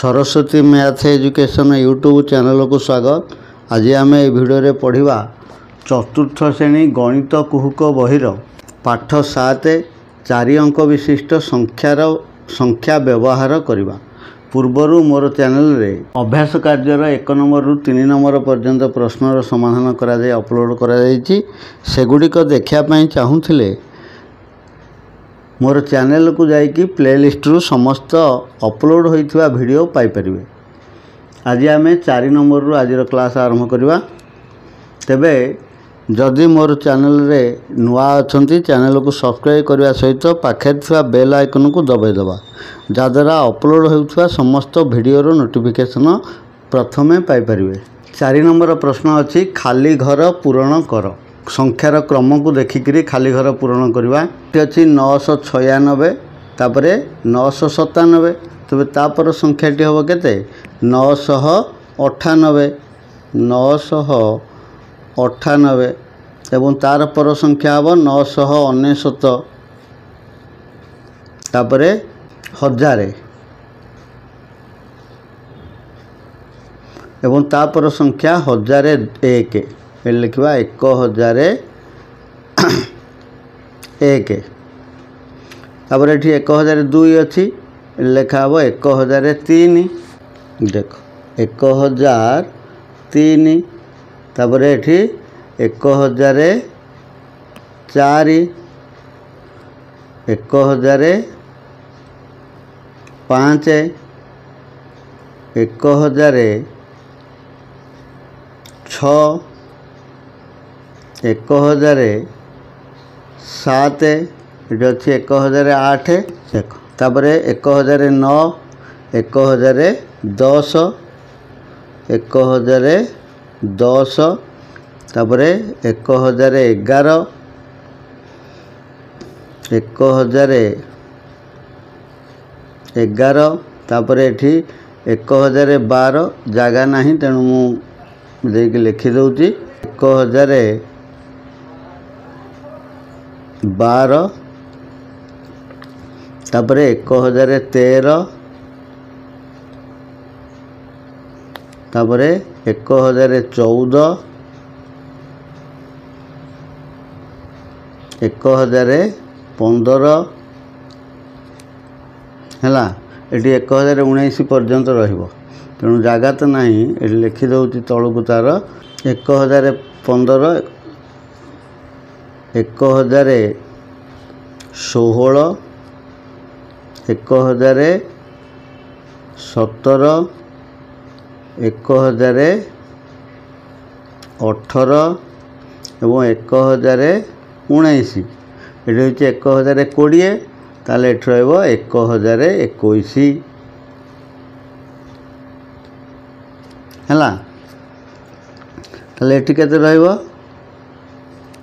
Saraswati math education YouTube channel को स्वागत। आज आम ए भिडियो पढ़ा चतुर्थ श्रेणी गणित कुहुक बहिर पाठ 7 4 अंक विशिष्ट संख्या व्यवहार करने पूर्वर मोर चैनल रे अभ्यास कार्यर 1 नंबर रु 3 नंबर पर्यंत प्रश्नर समाधान करा जाय अपलोड करा जायछि। सेगुड़िक देखापी चाहूले मोर चैनल को जाइए प्लेलिस्ट रु समस्त अपलोड होइथिबा वीडियो पाई परिबे। आज आम 4 नंबर रु आज क्लास आरंभ करवा। तेबे जदि मोर चैनल रे नुआ अछंती चैनल को सब्सक्राइब करने सहित पाखे थिबा बेल आइकन को दबाई दबा जद्वारा अपलोड होइथिबा समस्त वीडियोर नोटिफिकेशन प्रथमे पाई परिबे। 4 नंबर प्रश्न अछि खाली घर पूरण कर। संख्यार क्रम को देखिक खाली घर पूरण करवा। अच्छी 996 तापर 997 तेज तापर संख्याटी हम के 998 998 एवं तार पर संख्या हम 999 तापर 1000 एवं तापर संख्या 1001 लिखा 1001 तापर ये 1002 अच्छी लिखा हम 1003 देख 1003 तापर ये 1004 1005 1006 1007 ये अच्छी 1008 देख तापर 1009 1010 1010 तापर 1011 1011 तापर ये 1012 जगह नहीं तेणु मुझे लिखिदे 1012 तापर 1013 तापर 1014 1015 है ये 1019 पर्यंत रहिबो तेणु जगह तो नहीं ये लिखिदे तलू तार 1015 1016 1017 1018 एवं 1019 ये हूँ 1020 ताले रहा 1021 है ताले ये केते रहिबो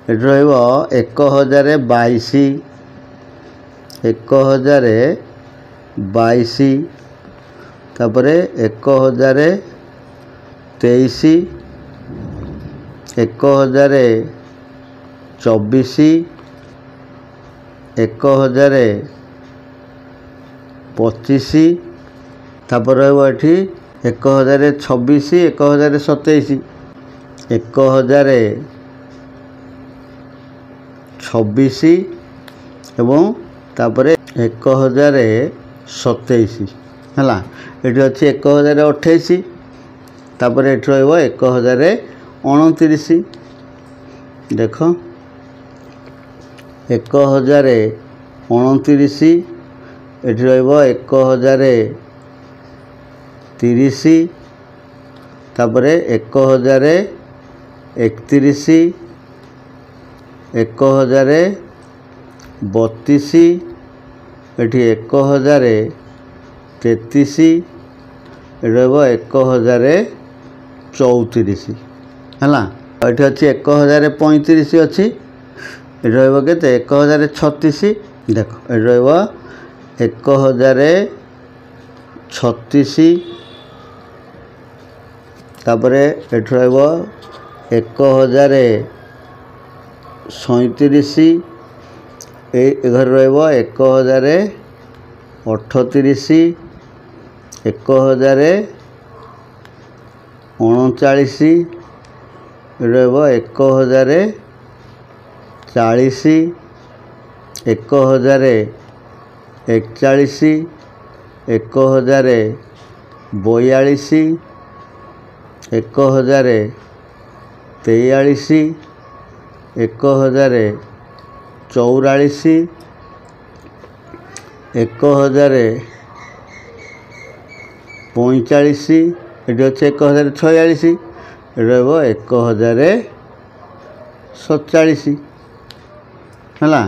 ये 1022 1022 तापर 1023 1024 1025 तापर ये 1026 1027 1026 एवं तापर 1027 है ये अच्छी 1028 तापर ये 1029 देख 1029 ये 1030 तापर 1031 1032 ये 1033 ये 1034 है ये अच्छी 1035 अच्छी ये के 1036 देख ये 1036 तापर ये 1037 ये घर 1038 1039 ରହିବ 1040 1041 1042 1043 1044 1045 ଏଠି ଅଛି 1046 ରହିବ 1047 ହେଲା।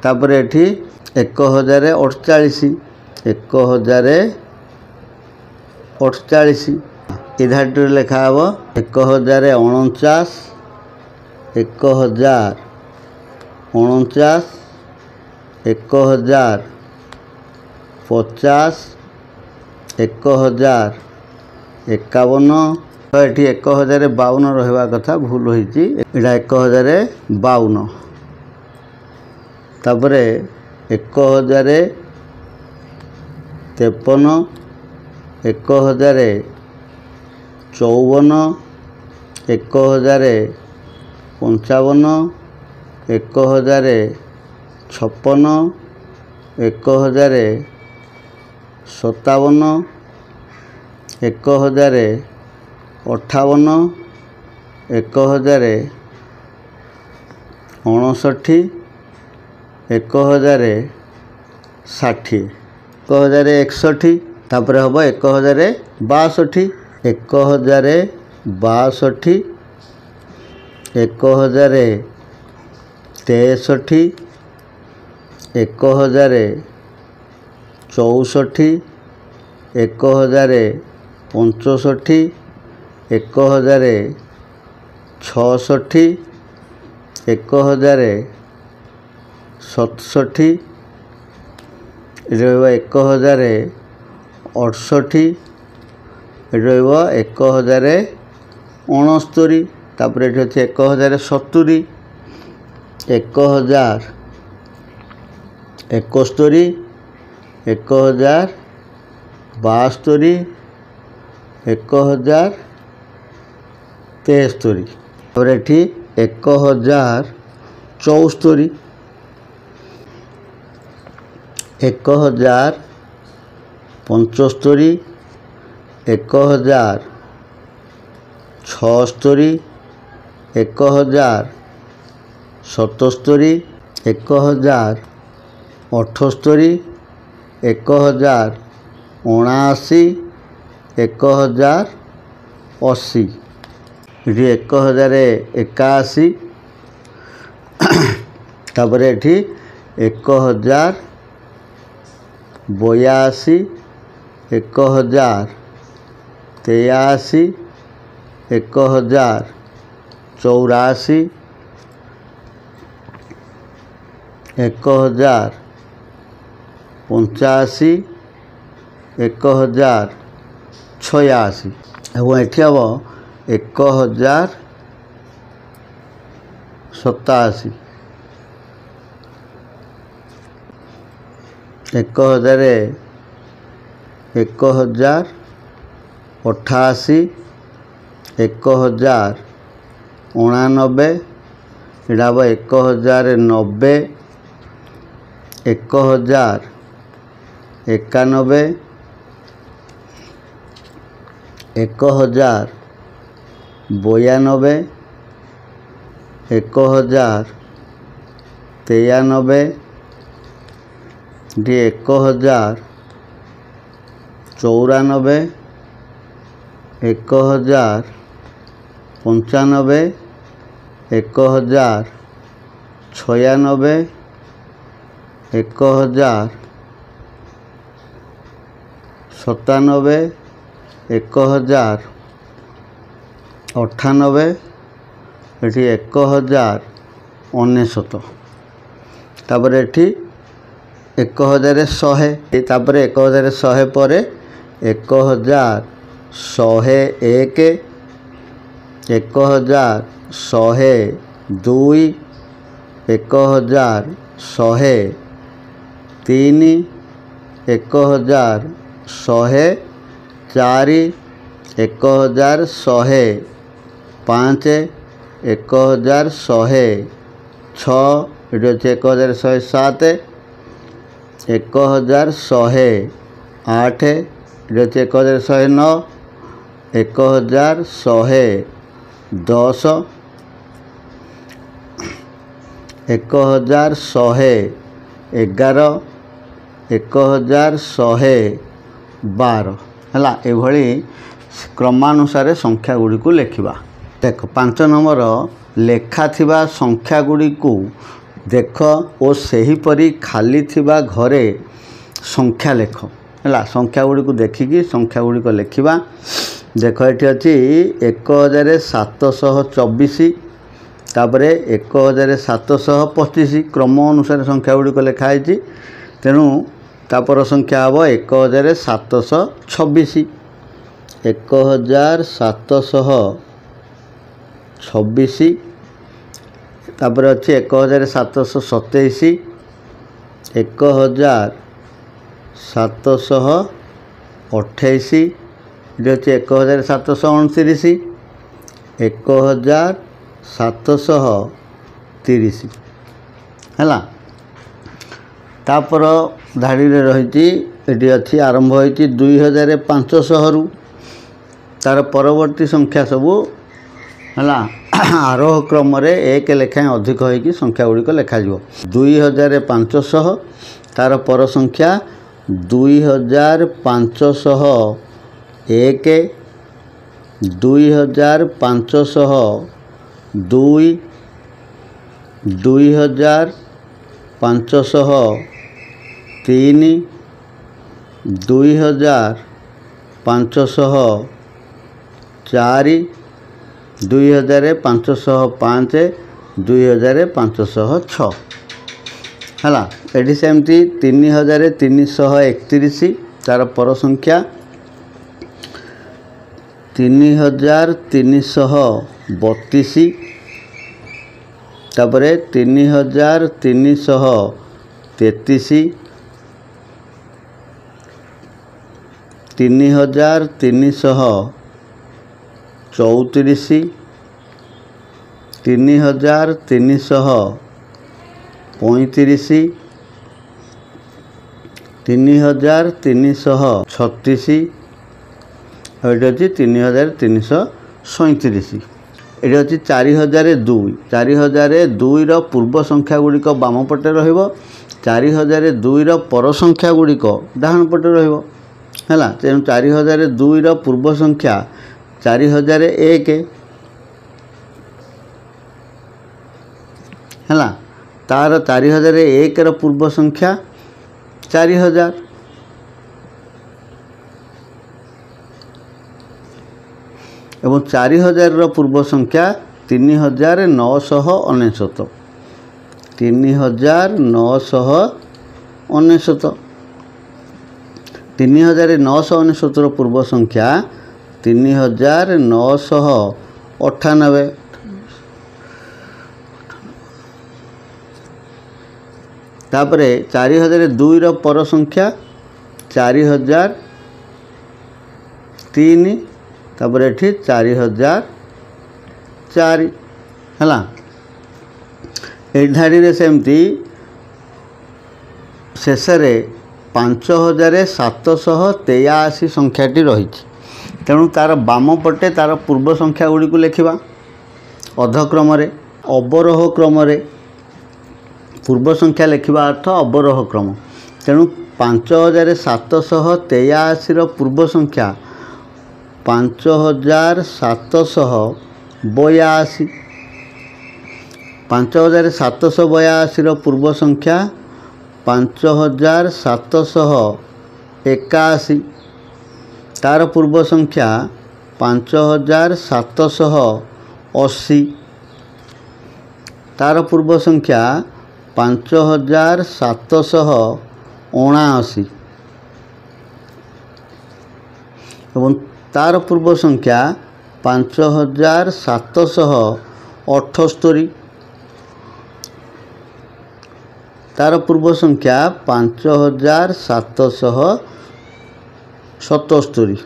ତାପରେ ଏଠି 1048 ଏ ଧାଡ଼ିରେ ଲେଖା ହେବ 1049 1049 1050 1051 ତ ଏଠି 1052 ରହିବା କଥା ଭୁଲ ହୋଇଛି ଏଇଟା 1052। ତାପରେ 1053 1054 1056 1057 1058 1059 1060 1061 ତାପରେ ହେବ 1062 1062 1063 1064 1064 1065 1066 1067 ରହିବ 1068 ରହିବ 1069 ତାପରେ ଏଠି ଅଛି 1070 1071 1072 1073 ତାପରେ ଏଠି 1074 1076 1077 1078 1080 ଏଠି 1081 ତାପରେ ଏଠି 1082 1083 1084 1085 1086 ଏବଂ ଏଠି ହେବ 1087 1088 1090 ଏଇଟା ହେବ 1090 1091 1092 1093 1094 1095 1096 1097 1098 ଏଠି 1099 ତାପରେ ଏଠି 1100 ତାପରେ 1100 ପରେ 1101 1102 1103 1104 ଶହେ ଚାରି 1100 ପାଞ୍ଚ 1100 ଛଅ ଏଠି ଅଛି 1107 1100 ଆଠ ଏଠି ଅଛି 1109 1110 1111 11 1112 ହେଲା। ଏଭଳି क्रमानुसार संख्या गुड़ी को लेखिबा। देख 5 नंबर लेखा थिबा संख्या गुड़ी को देख और सही परी खाली थिबा घरे संख्या लेख है। संख्या गुड़ी को देखिकी संख्या गुड़ी को लेखिबा। देख ये अच्छी 1724 तापरे 1725 क्रम अनुसार संख्या गुड़ी को लिखाई। तेणु तापर संख्या हम 1726 1726 तापर अच्छी 1727 1728 ये अच्छी 1729 1730 है। तापर धाड़ी रही ये अच्छी आरंभ होती 2500 रु तार परवर्ती संख्या सबू है आरोह क्रम एक लेखाएं अधिक होगी संख्या गुड़िक लेखा 2500 तार पर संख्या 2501 2502 2503 2504 2505 2506 है। ये सेमती 3331 तार पर संख्या 3332 तापरे 3333 3334 3335 3336 और ये अच्छी 3337 ये अच्छी 4002 4002 पूर्व संख्या गुड़िक बाम पटे र 4002 पर संख्या गुड़िक डाहाण पटे है। तेणु 4002 पूर्व संख्या 4001 है। तार 4001 पूर्व संख्या 4000 एवं 4000 पूर्व संख्या 3999 3999 3999 पूर्व संख्या 3998 तापरे 4002 पर संख्या 4003 तापर एठी 4004 है। ए धाड़ी रे सेमती शेष 5783 संख्याटी रही। तेणु तार बाम पटे तार पूर्व संख्या गुड़ी को लिखा अधक्रम अवरोह क्रम पूर्व संख्या लिखा अर्थ अवरोह क्रम। तेणु 5783 पूर्व संख्या 5782 5782 पूर्व संख्या 5781 तार पूर्व संख्या 5780 तार पूर्व संख्या 5779 एवं तार पूर्व संख्या 5778 तार पूर्व संख्या 5783 77।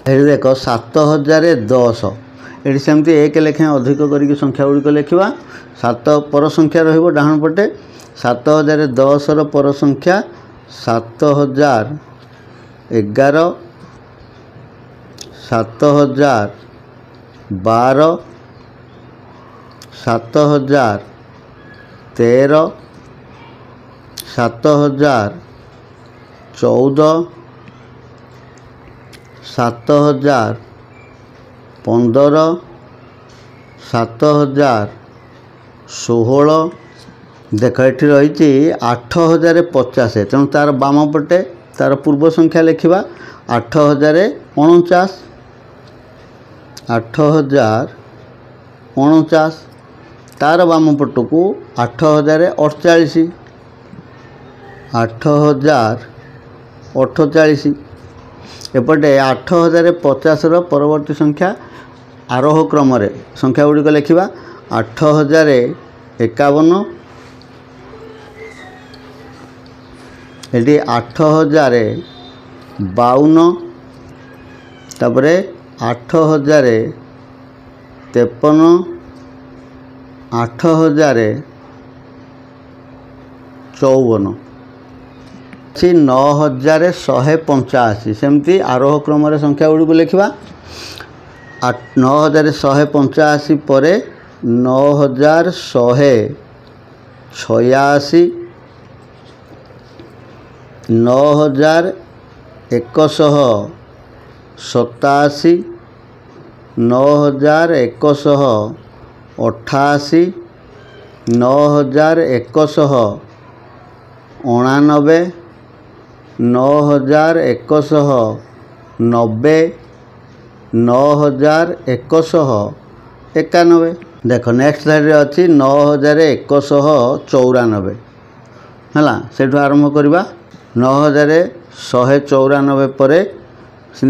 ये देख 7010 ये सेमती एक लेखें अधिक करके संख्या गुड़िक लिखा 7 पर संख्या रहिबो डाहण पटे 7010 रो पर संख्या 7011 7012 7013 7014 7015 7016 देख ये रही 8050 तेणु तार बाम पटे तार पूर्व संख्या लिखा 8049 8049 तार बाम पट को 8048 8048 एपटे 8050 परवर्ती संख्या आरोह क्रम संख्या गुड़िक लिखा 8051 ये 8052 तापरे 8053 8054 9185 सेमती आरोह क्रम संख्या गुड़िक लिखा 9185 पर 9186 9187 9188 9189 9190 9191 देख नेक्स्ट साइड अच्छी 9194 है से आरंभ करवा 9194 पर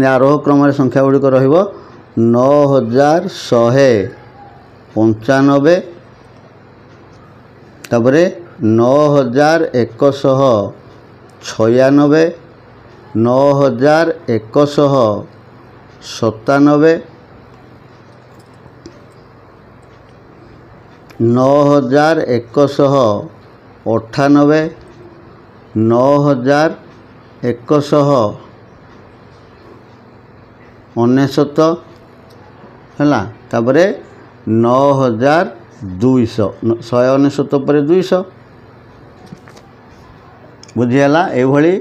आरोह क्रम संख्या गुड़िक र9195 तापर 9196 9197 9198 9199 है तापर 9200 199 पर 200 बुझीगला ये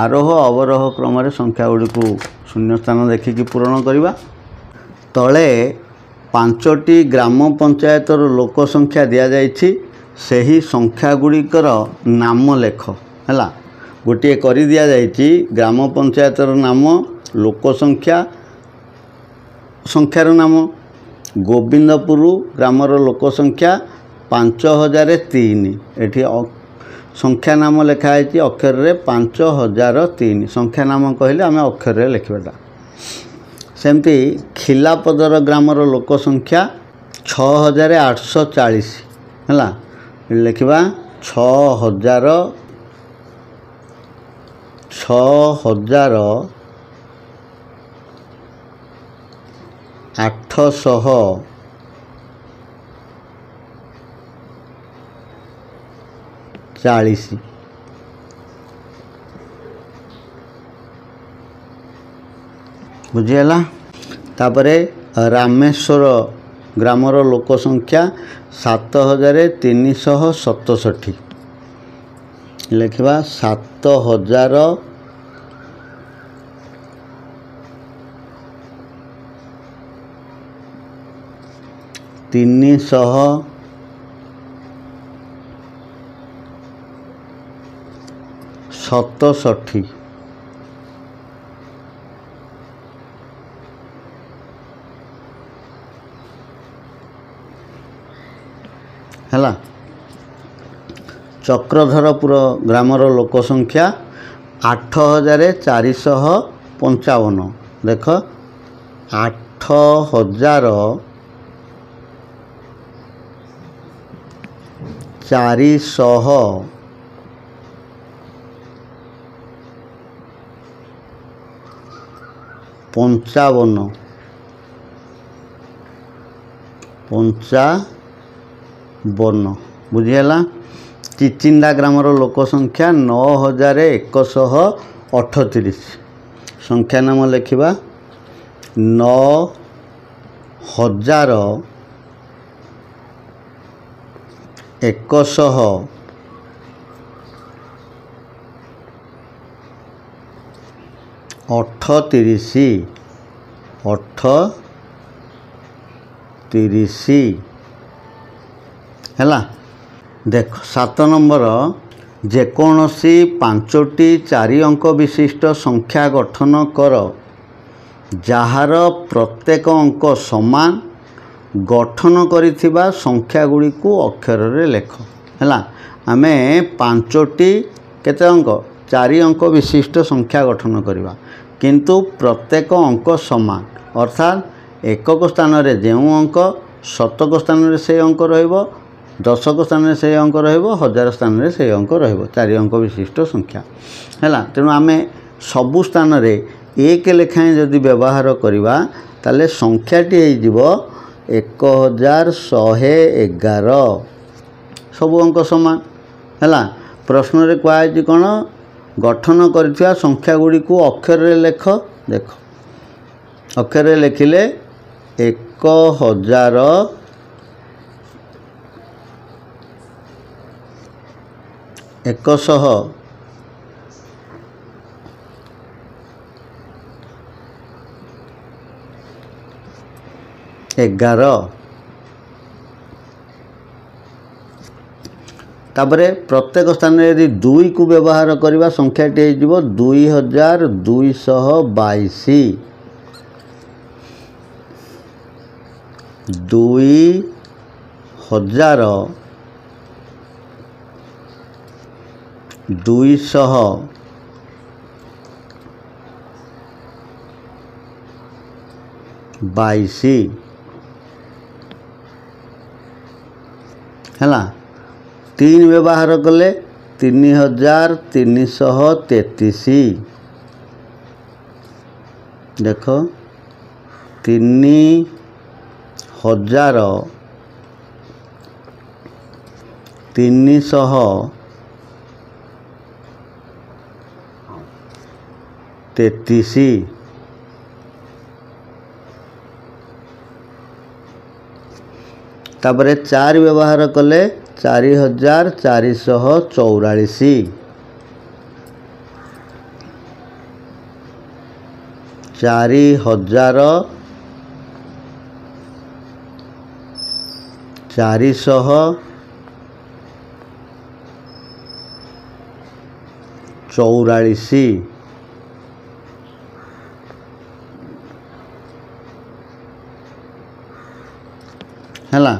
आरोह अवरोह क्रम संख्या गुड़ी को शून्य स्थान देखिकी पूरण करवा तले 5टी ग्राम पंचायतर लोक संख्या दि जाइछि सही संख्या गुड़िकर नाम लेख है गोटे कर दि जाइछि ग्राम पंचायतर नाम लोक संख्या संख्यार नाम गोविंदपुर ग्रामर लोक संख्या 5003 एठी संख्या नाम लिखाई अक्षर रे 5003 संख्या नाम कहले आम अक्षर रे लिखा सेमती खिलापदर ग्रामर लोक संख्या 6840 है लिखा 6840 बुझीगला तापरे रामेश्वर ग्रामर लोक संख्या 7367 लिखा 7367 है चक्रधरपुर ग्रामर लोक संख्या 8455 देख 8455 55 बुझीगला। चिचिंडा ग्रामर लोक संख्या 9138। संख्या नाम लिखा 9138 है। देख 7 नंबर, जेकोसी 5टी 4 अंक विशिष्ट संख्या गठन कर जार प्रत्येक अंक समान गठन करिथिबा संख्या गुड़ी को अक्षर रे लेख है। आमे 5टी केते अंक 4 अंक विशिष्ट संख्या गठन करवा, किंतु प्रत्येक अंक समान, अर्थात एकक स्थान रे जेउ अंक शतक स्थान रे से अंक रहिबो, दशक स्थान में से अंक रहिबो, 1000 स्थान में से अंक रहिबो, 4 अंक विशिष्ट संख्या है। तेणु आमे सबु स्थान रे एक लेखाएं जदि व्यवहार करवा ताले संख्याटी हो 1111। सबु अंक समान है। प्रश्न रे कहछि कोन, गठन करथिया संख्या गुडी को अक्षर रे लेख। देख अक्षर रे लिखिले 1111 तापरे प्रत्येक स्थान में यदि 2 को व्यवहार करवा संख्याटी हो 2222। 2222 है। 3 व्यवहार कले 3333। देख 3333। तापरे 4 व्यवहार कले 4444। 4444 है।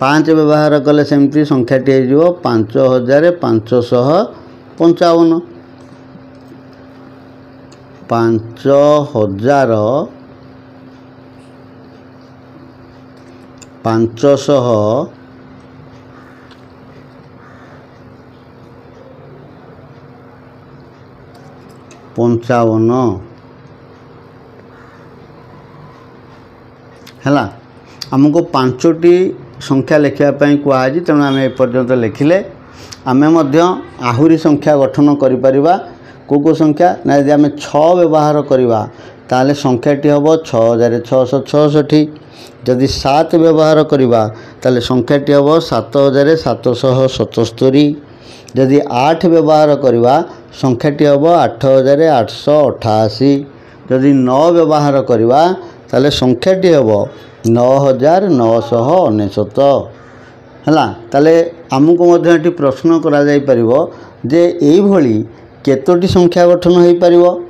5 व्यवहार कले सेमती संख्याटी हो 5555। 5555 है। आमको 5टी संख्या लिखापी कहुई, तेणु आम एपर्यंत लिखिले आम आहुरी संख्या गठन करिपरिबा। को संख्या ना, यदि आम 6 व्यवहार करवा ताले संख्याटी हम 6666। जदि 7 व्यवहार करवा ताले संख्याटी हम 7777। जदि 8 व्यवहार करवा संख्याटी हम 8888। जदि 9 व्यवहार करवा ताले संख्याटी हम 9999 है। ताले आमको मध्य प्रश्न करा जाई परिबो जे एई भली केतोटी संख्या गठन हो पारिबो।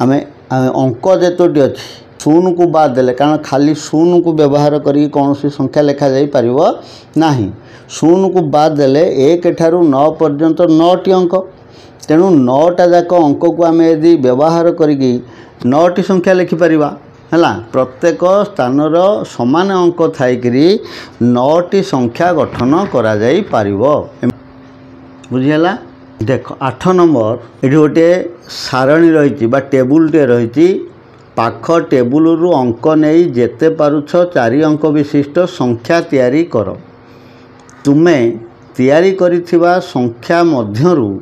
आमे अंक जेतोटी अछि 0 को बाद देले, कारण खाली 0 को व्यवहार करी कौन सी संख्या लिखा जाई परिबो नाही। 0 को बाद देले 1 ठारू 9 पर्यंत 9टी अंक, तेणु 9टा जाक अंक को आम यदि व्यवहार करी 9टी संख्या लिखिपार है। प्रत्येक स्थानर समान अंक थाइकरी 9टी संख्या गठन करा जाई पारिबो। बुझीगला। देख 8 नंबर, ये गोटे सारणी रही टेबुलटे रही पाख टेबुल अंक नहीं जेते पारुछ 4 अंक विशिष्ट संख्या तैयारी कर। तुमे तैयारी करिथिबा संख्या मध्यरु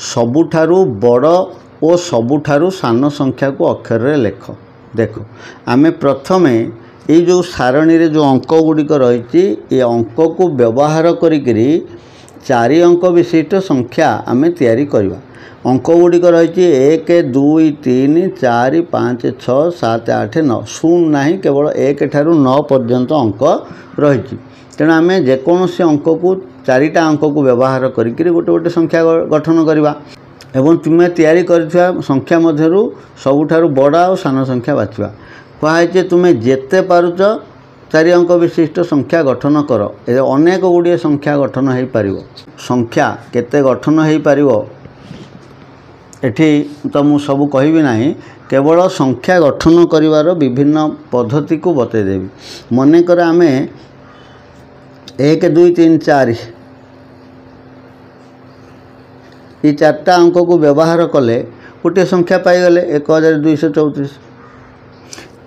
सबुठारु बड़ और सबुठारु सान संख्या को अक्षर रे लेख। देखो आमे प्रथमे ये जो सारणी रे जो अंक गुड़िक रही ये अंक को व्यवहार करी 4 अंक विशिष्ट संख्या आमे तैयारी करवा। अंक गुड़िक रही 1 2 3 4 5 6 7 8 9 शून्य नहीं केवल 1 ठारू 9 पर्यंत अंक रही। तेणु आम जेकोसी अंक को 4टा अंक को व्यवहार करी गोटे गोटे संख्या गठन करवा एवं तुम्हें तैयारी करिଥିବା संख्या मध्यरु सबुठारु बड़ और सान संख्या बाछिबा। कहुए तुम्हें जेते पारुच 4 अंक विशिष्ट संख्या गठन कर। अनेक गुड़िए संख्या गठन हो पार। संख्या केते गठन हो पार एठी तो मु सब कहबी नहीं, केवल संख्या गठन करिवार विभिन्न पद्धति को बतईदेवी। मनेकर आमे 1 2 3 4 ये 4टा अंक को व्यवहार कले गोटे संख्या पाईगले 1234।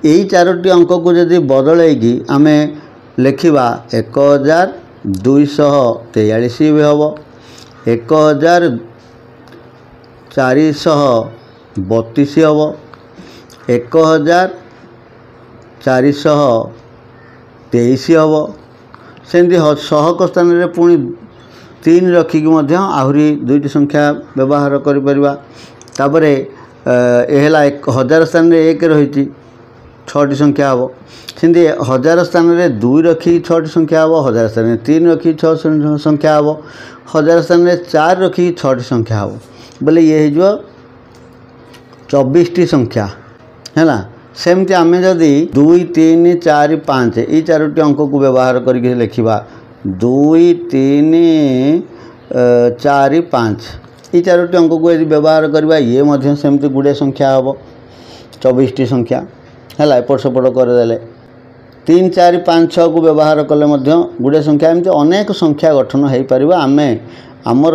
यही 4टी अंक को जदि बदलैकी आमे लिखा 1243 भी हम 1432 हम 1423 हम सेमती सहक स्थान में पुणी 3 रखिकी आहरी 2टी संख्या व्यवहार करें। एला 1000 स्थान में 1 रही 6टी संख्या हम सेमती 1000 स्थान में 2 रखी 6टी संख्या हम 1000 स्थान में 3 रखी 6 संख्या हम 1000 स्थान में 4 रखी 6टी संख्या हम बोले ये हो 24टी संख्या है। सेमती आम जदि 2 3 4 5 ये 4टी अंक को व्यवहार करके लिखा 2 3 4 5 ये 4टी अंक को यदि व्यवहार करवा ये सेमती गुड़े संख्या हम 24टी संख्या है। एपट सेपट करदे 3 4 5 6 को व्यवहार कले गुड़े संख्या एमती अनेक संख्या गठन हो पार। आम आमर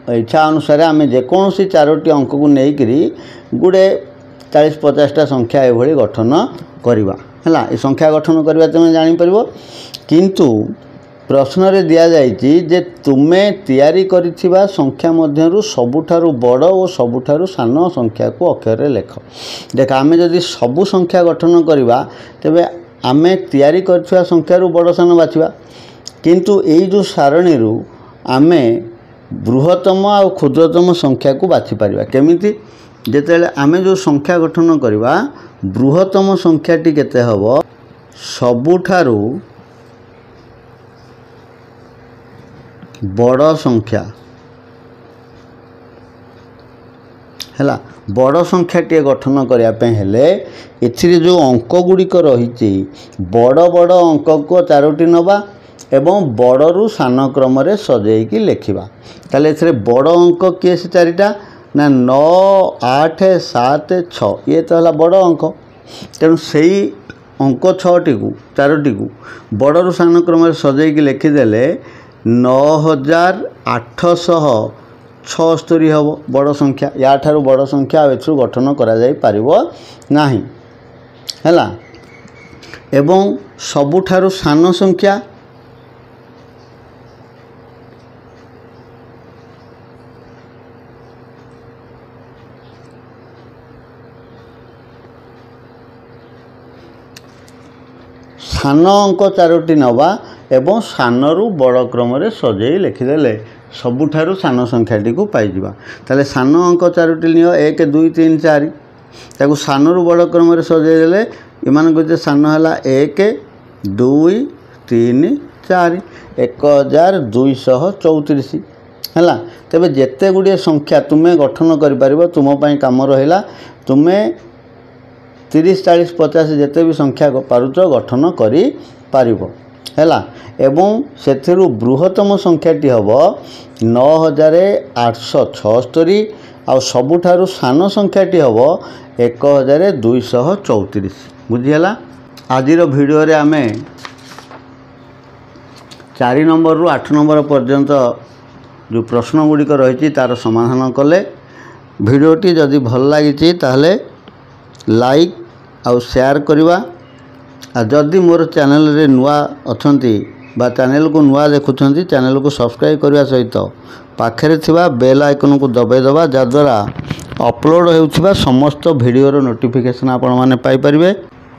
इच्छा अनुसार आम जेकोसी 4टी अंक को लेकर गुड़े 40-50टा संख्या ये गठन करवा है। ये संख्या गठन करवा तुम जापर। किंतु प्रश्न रे दिया जायछि जे तुमे तैयारी करिथिबा संख्या मध्यरु सबुठारु बड़ और सबुठारु सान संख्या को अक्षर रे लेख। देख आमे जदि सबु संख्या गठन करवा तेबे आमे तैयारी करिथिबा संख्यारु बड़ सान बाछिबा। किंतु एई जो सारणी रु आमे बृहत्तम और क्षुद्रतम संख्या को बाछि पारिबा केमिति। जेतेले आमे जो संख्या गठन करवा बृहत्तम संख्याटी केते हबो सबुठारु बड़ संख्या है। बड़ संख्याटे गठन करने हेले एथिरे जो अंक गुड़िक रही बड़ बड़ अंक को 4टी नवा एवं बड़रू सान क्रम रे सजेकी लिखा। ताले एथिरे बड़ अंक किए से 4टा ना 9 8 7 6 ये तो है बड़ अंक। तेणु से अंक 6टी को 4टी को बड़रू सान क्रम रे सजेकी लिखिदेले 9876 हम बड़ संख्या। या ठारू बड़ संख्या एथु गठन करा जाई पारिबो नाही हैला। एवं सबुठारू सान संख्या सान अंक 4टी नवा एवं सानरू बड़ क्रम रे सजेई लिखिदेले सबुठारू सान संख्याटी को पाइजिबा। ताले सान अंक 4टी नियो 1 2 3 4 ताकू सानरू बड़ क्रम रे सजेइदेले इमान को सान हला 1 2 3 4 1234 है। तेबे जेते गुड़िए संख्या तुम्हें गठन कर पारिबो तुम पई काम रहिला। तुम्हें 30 40 50 जेते भी संख्या पारुच गठन करि पारिबो हैला। एवं सेथिरु बृहत्तम संख्याटी हबो 9876 आ सबुठारु सान संख्याटी हबो 1234। बुझिला। आजिर वीडियो रे आमे 4 नंबर रु 8 नंबर पर्यंत जो प्रश्न गुड़िक रही तार समाधान कले। वीडियोटी जदि भल लगी ताहले लाइक ଆଉ ସେୟାର କରିବା। ଆଉ जदि मोर चैनल रे नुआ अछंती बा चैनल को नुआ देखुछंती चैनल को सब्सक्राइब करने सहित पाखरे थिबा बेल आइकन को दबाई दबा जद्वारा अपलोड होउथिबा समस्त वीडियो रो नोटिफिकेशन आपण माने पाई परिबे।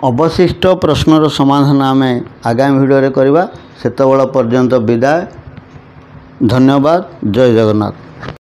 अवशिष्ट प्रश्नर समाधान आम आगामी वीडियो रे करबा। सेतबेला पर्यंत विदाय। धन्यवाद। जय जगन्नाथ।